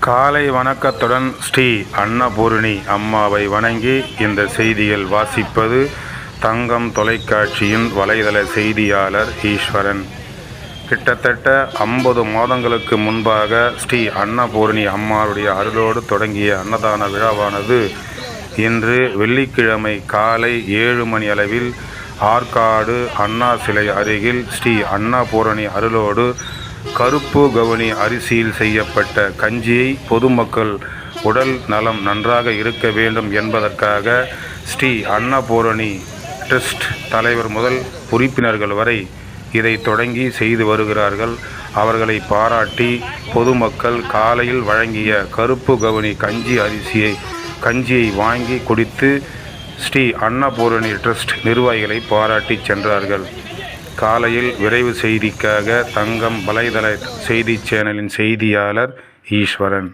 காலை வணக்கத்துடன் ஸ்ரீ அன்னபூரணி அம்மாவை வணங்கி இந்த செய்திகள் வாசிப்பது தங்கம் தொலைக்காட்சியின் வலைதள செய்தியாளர் ஈஸ்வரன். கிட்டத்தட்ட 50 மாதங்களுக்கு முன்பாக ஸ்ரீ அன்னபூரணி அம்மாவுடைய அருளோடு தொடங்கிய அன்னதான விழாவானது இன்று வெள்ளிக்கிழமை காலை 7 மணி அளவில் ஆற்காடு அண்ணா சிலை அருகில் ஸ்ரீ அன்னபூரணி அருளோடு கருப்பு கவுனி அரிசியில் செய்யப்பட்ட கஞ்சியை பொதுமக்கள் உடல் நலம் நன்றாக இருக்க வேண்டும் என்பதற்காக ஸ்ரீ அன்னபூரணி ட்ரஸ்ட் தலைவர் முதல் உறுப்பினர்கள் வரை இதை தொடங்கி செய்து வருகிறார்கள். அவர்களை பாராட்டி பொதுமக்கள் காலையில் வழங்கிய கருப்பு கவுனி கஞ்சியை வாங்கி குடித்து ஸ்ரீ அன்னபூரணி ட்ரஸ்ட் நிர்வாகிகளை பாராட்டி சென்றார்கள். காலையில் விரைவு செய்திக்காக தங்கம் வலைதள செய்தி சேனலின் செய்தியாளர் ஈஸ்வரன்.